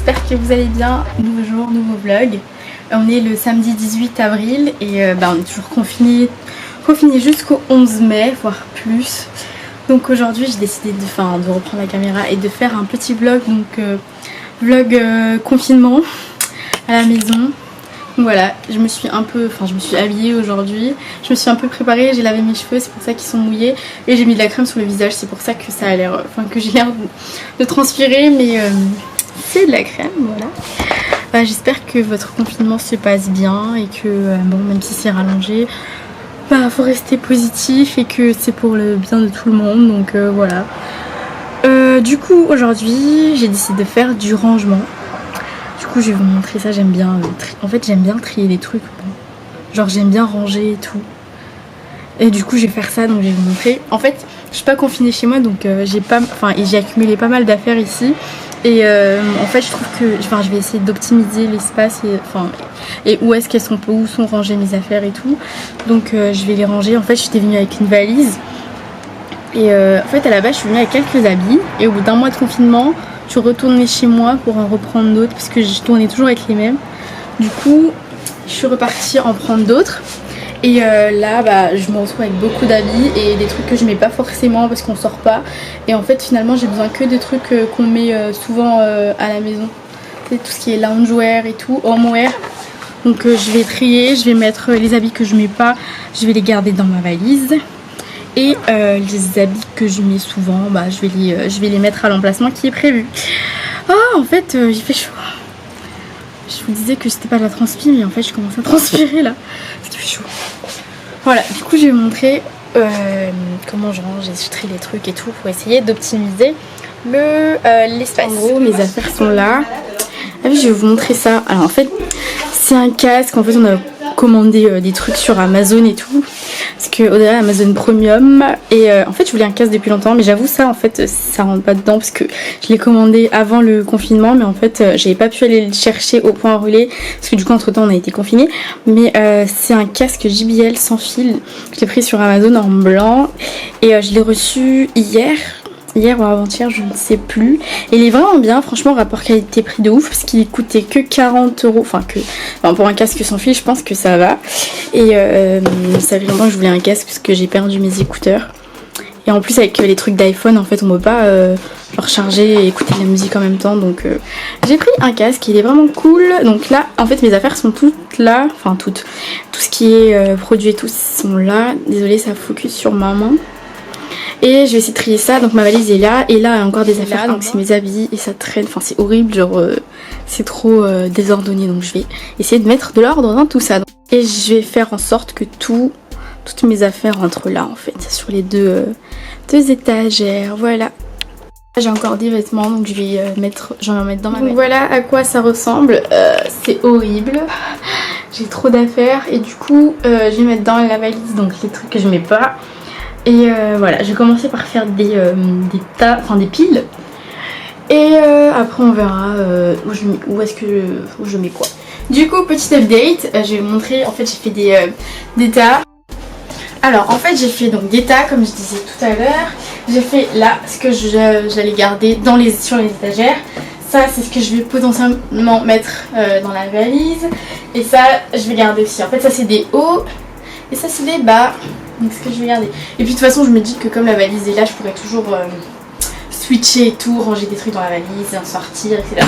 j'espère que vous allez bien. Nouveau jour, nouveau vlog. On est le samedi 18 avril et on est toujours confinés jusqu'au 11 mai, voire plus. Donc aujourd'hui j'ai décidé de reprendre la caméra et de faire un petit vlog, vlog confinement à la maison. Donc voilà, je me suis habillée aujourd'hui, je me suis un peu préparée, j'ai lavé mes cheveux, c'est pour ça qu'ils sont mouillés et j'ai mis de la crème sur le visage, c'est pour ça que ça a l'air, que j'ai l'air de transpirer, mais c'est de la crème, voilà. J'espère que votre confinement se passe bien et que même si c'est rallongé, faut rester positif et que c'est pour le bien de tout le monde, donc voilà. Du coup aujourd'hui j'ai décidé de faire du rangement. Du coup je vais vous montrer ça, j'aime bien j'aime bien trier les trucs, genre j'aime bien ranger et tout. Et du coup je vais faire ça, donc je vais vous montrer. En fait je suis pas confinée chez moi, donc j'ai accumulé pas mal d'affaires ici. Et en fait je trouve que je vais essayer d'optimiser l'espace et où est-ce où sont rangées mes affaires et tout. Donc je vais les ranger. En fait j'étais venue avec une valise. Et en fait à la base je suis venue avec quelques habits. Et au bout d'un mois de confinement je retournais chez moi pour en reprendre d'autres, parce que je tournais toujours avec les mêmes. Du coup je suis repartie en prendre d'autres. Et là je me retrouve avec beaucoup d'habits et des trucs que je mets pas forcément parce qu'on sort pas. Et en fait finalement j'ai besoin que des trucs qu'on met souvent à la maison. C'est tout ce qui est loungewear et tout, homeware. Donc je vais trier, je vais mettre les habits que je mets pas, je vais les garder dans ma valise. Et les habits que je mets souvent, je vais les mettre à l'emplacement qui est prévu. Ah en fait il fait chaud. Je vous disais que c'était pas de la transpi, mais en fait je commence à transpirer là. Parce qu'il fait chaud. Voilà, du coup je vais vous montrer comment je range et je trie les trucs et tout pour essayer d'optimiser l'espace. En gros mes affaires sont là. Ah oui, je vais vous montrer ça. Alors en fait c'est un casque, en fait on a commandé des trucs sur Amazon et tout. Parce que au-delà Amazon Premium. Et en fait je voulais un casque depuis longtemps, mais j'avoue ça en fait ça rentre pas dedans parce que je l'ai commandé avant le confinement, mais en fait j'avais pas pu aller le chercher au point relais parce que du coup entre temps on a été confinés. Mais c'est un casque JBL sans fil. Je l'ai pris sur Amazon en blanc et je l'ai reçu hier ou avant-hier, je ne sais plus. Et il est vraiment bien, franchement, rapport qualité-prix de ouf, parce qu'il coûtait que 40 €. Pour un casque sans fil, je pense que ça va. Et ça fait longtemps que je voulais un casque parce que j'ai perdu mes écouteurs. Et en plus, avec les trucs d'iPhone, en fait, on ne peut pas recharger et écouter de la musique en même temps. Donc, j'ai pris un casque, il est vraiment cool. Donc là, en fait, mes affaires sont toutes là. Enfin, toutes. Tout ce qui est produit et tout sont là. Désolée, ça focus sur ma main. Et je vais essayer de trier ça, donc ma valise est là, et là il y a encore des affaires, donc c'est mes habits et ça traîne, c'est horrible, genre c'est trop désordonné, donc je vais essayer de mettre de l'ordre dans tout ça. Et je vais faire en sorte que toutes mes affaires rentrent là en fait, sur les deux étagères, voilà. J'ai encore des vêtements, donc je vais en mettre dans ma valise. Voilà à quoi ça ressemble, c'est horrible, j'ai trop d'affaires et du coup je vais mettre dans la valise donc les trucs que je mets pas. Et voilà, je vais commencer par faire des piles. Et après on verra où je mets quoi. Du coup, petit update, je vais vous montrer, en fait j'ai fait des tas. Alors en fait j'ai fait donc des tas comme je disais tout à l'heure. J'ai fait là ce que j'allais garder sur les étagères. Ça c'est ce que je vais potentiellement mettre dans la valise. Et ça je vais garder aussi. En fait ça c'est des hauts et ça c'est des bas. Donc ce que je vais garder. Et puis de toute façon je me dis que comme la valise est là, je pourrais toujours switcher et tout, ranger des trucs dans la valise, en sortir, etc.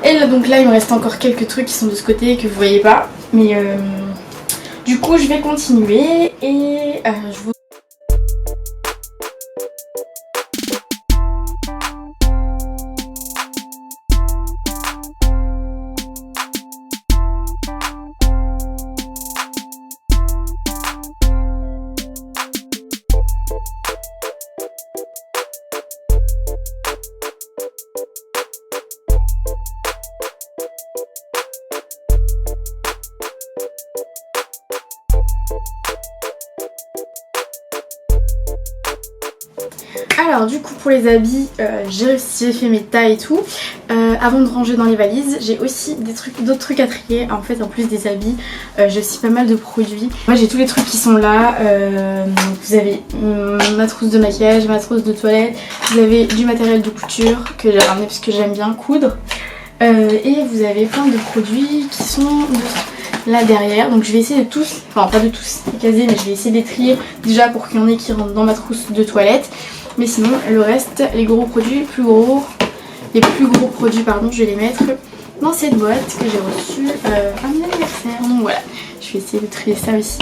Et là donc là il me reste encore quelques trucs qui sont de ce côté que vous voyez pas. Mais du coup je vais continuer et je vous... Alors du coup pour les habits, j'ai fait mes tailles et tout. Avant de ranger dans les valises, j'ai aussi d'autres trucs à trier. En fait en plus des habits, j'ai aussi pas mal de produits. Moi j'ai tous les trucs qui sont là. Vous avez ma trousse de maquillage, ma trousse de toilette. Vous avez du matériel de couture que j'ai ramené parce que j'aime bien coudre. Et vous avez plein de produits qui sont là derrière. Donc je vais essayer de tous, enfin pas de tous les caser, mais je vais essayer de les trier déjà pour qu'il y en ait qui rentrent dans ma trousse de toilette. Mais sinon le reste, les gros produits, les plus gros produits pardon, je vais les mettre dans cette boîte que j'ai reçue à mon anniversaire. Donc voilà, je vais essayer de trier ça aussi.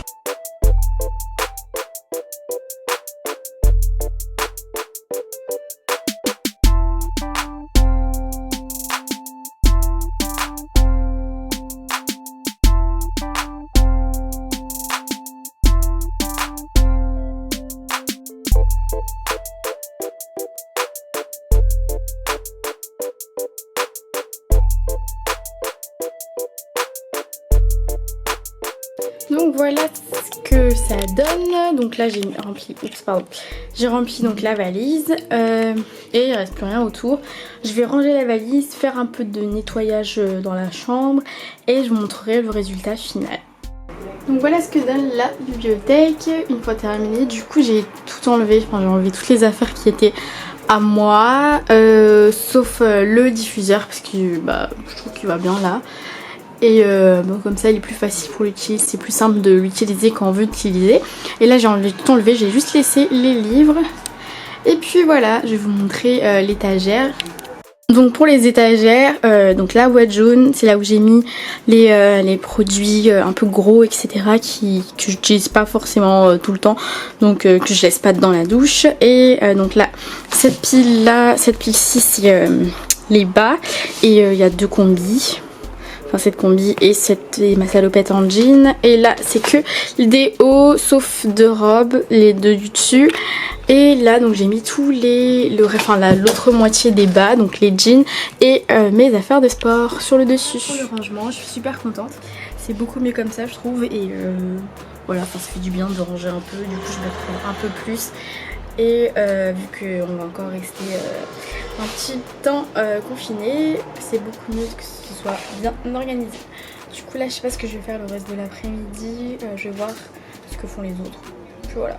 Donc voilà ce que ça donne. Donc là j'ai rempli donc la valise et il reste plus rien autour. Je vais ranger la valise, faire un peu de nettoyage dans la chambre et je vous montrerai le résultat final. Donc voilà ce que donne la bibliothèque une fois terminée. Du coup j'ai tout enlevé, enfin j'ai enlevé toutes les affaires qui étaient à moi sauf le diffuseur parce que je trouve qu'il va bien là. Et bon, comme ça il est plus facile pour l'utiliser, c'est plus simple de l'utiliser quand on veut l'utiliser. Et là j'ai tout enlevé, j'ai juste laissé les livres. Et puis voilà, je vais vous montrer l'étagère. Donc pour les étagères, donc la boîte jaune, c'est là où j'ai mis les produits un peu gros etc. que j'utilise pas forcément tout le temps, donc que je laisse pas dans la douche. Et donc là, cette pile-ci c'est les bas et il y a 2 combis. Enfin cette combi et ma salopette en jean. Et là c'est que des hauts sauf 2 robes, les 2 du dessus. Et là donc j'ai mis tous l'autre moitié des bas, donc les jeans et mes affaires de sport sur le dessus. Pour le rangement je suis super contente, c'est beaucoup mieux comme ça je trouve. Et voilà, ça fait du bien de ranger un peu, du coup je me retrouve un peu plus. Et vu qu'on va encore rester un petit temps confiné, c'est beaucoup mieux que ce soit bien organisé. Du coup là je sais pas ce que je vais faire le reste de l'après-midi, je vais voir ce que font les autres. Puis voilà.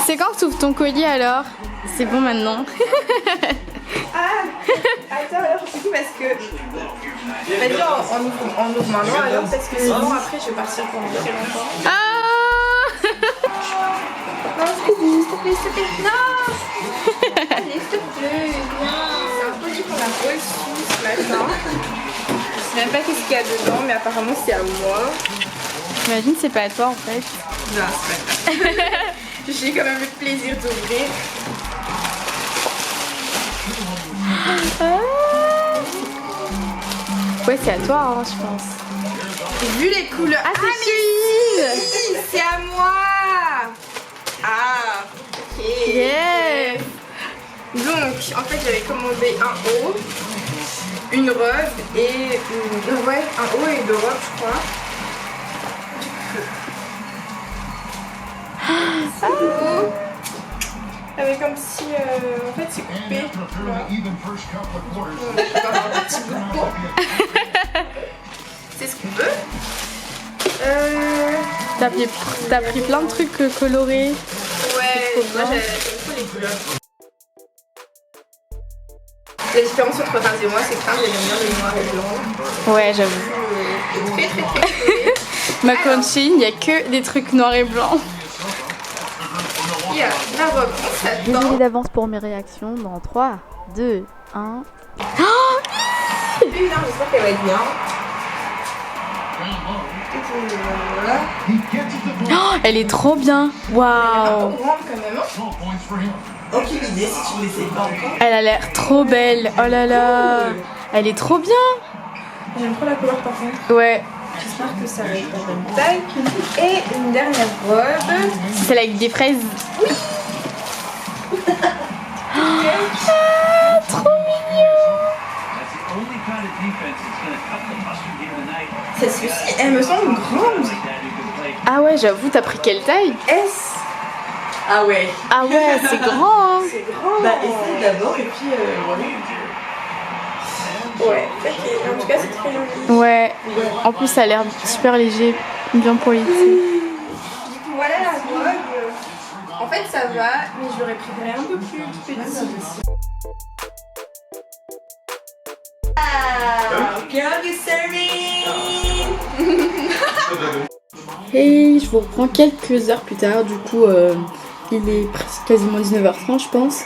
C'est quand tu ouvres ton colis alors? C'est bon maintenant. Attends, alors c'est tout parce que vas-y on ouvre maintenant alors parce que sinon après je vais partir pendant très longtemps. Non, s'il te plaît, non. Allez, s'il te plaît, viens. C'est un produit qu'on a reçu ce matin. Je sais même pas qu'est-ce qu'il y a dedans, mais apparemment c'est à moi. J'imagine c'est pas à toi en fait. Non, c'est pas grave. J'ai quand même eu le plaisir d'ouvrir. Ouais, c'est à toi, hein, je pense. Vu les couleurs. Ah, c'est si, c'est à moi. Ah, ok. Yeah. Donc, en fait, j'avais commandé un haut, une robe et ouais, un haut et 2 robes, je crois. C'est beau. Avec comme si, en fait, c'est coupé. Voilà. On va avoir un petit bout de peau. C'est ce qu'on veut. T'as pris plein de trucs colorés. Ouais, moi j'aime trop les couleurs. La différence entre Rince et moi, c'est que Rince j'aime bien le noir et blanc. Ouais, j'avoue. Très coloré. Ma conchine, il n'y a que des trucs noirs et blancs. Il y a la robe, on s'attend. Désolée d'avance pour mes réactions. Dans 3, 2, 1. J'espère qu'elle va être bien. Voilà. Oh, elle est trop bien. Waouh. Un peu grande quand même. Hein. Aucune idée si tu ne l'essayes pas encore. Elle a l'air trop belle. Oh là là. Elle est trop bien. J'aime trop la couleur par contre. Ouais. J'espère que ça va être la bonne taille. Et une dernière robe. C'est celle avec des fraises. Oui. Ah, trop mignon. C'est ceci, elle me semble grande. Ah ouais, j'avoue, t'as pris quelle taille? S. Ah ouais. Ah ouais, c'est grand. Hein. C'est grand. Bah essaye d'abord et puis voilà. Ouais, ok. En tout cas, c'est très joli. Ouais. En plus, ça a l'air super léger, bien pour l'été. Du coup, voilà la robe. En fait, ça va, mais je l'aurais préféré un peu plus petite. Girl, you serving. Et je vous reprends quelques heures plus tard, du coup il est presque quasiment 19h30 je pense.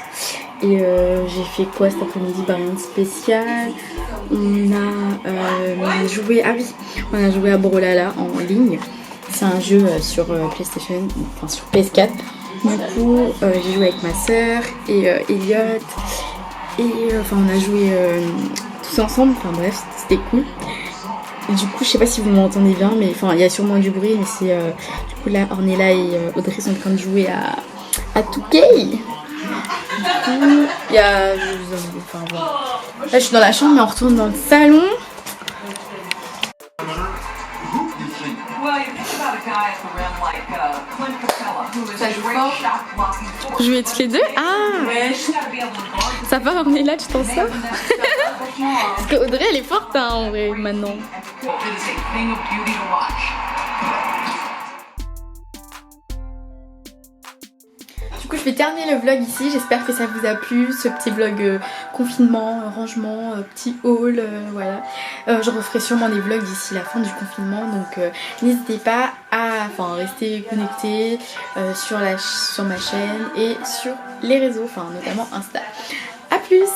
Et j'ai fait quoi cet après-midi? Bah, rien de spécial. On a joué, ah oui, on a joué à Brawlhalla en ligne. C'est un jeu sur PlayStation, enfin sur PS4. Du coup j'ai joué avec ma soeur et Elliot. Et enfin on a joué tous ensemble, enfin bref c'était cool. Et du coup je sais pas si vous m'entendez bien, mais enfin il y a sûrement du bruit, mais c'est du coup là Ornella et Audrey sont en train de jouer à 2K. Il y a, enfin, bon. Là je suis dans la chambre mais on retourne dans le salon. Vous jouez tous les deux? Ah Ouais. ça va Ornella, tu t'en sors? Parce que Audrey elle est forte hein, en vrai maintenant. Du coup je vais terminer le vlog ici, j'espère que ça vous a plu, ce petit vlog confinement, rangement, petit haul, voilà. Je referai sûrement des vlogs d'ici la fin du confinement, donc n'hésitez pas à rester connectés sur ma chaîne et sur les réseaux, enfin notamment Insta. A plus!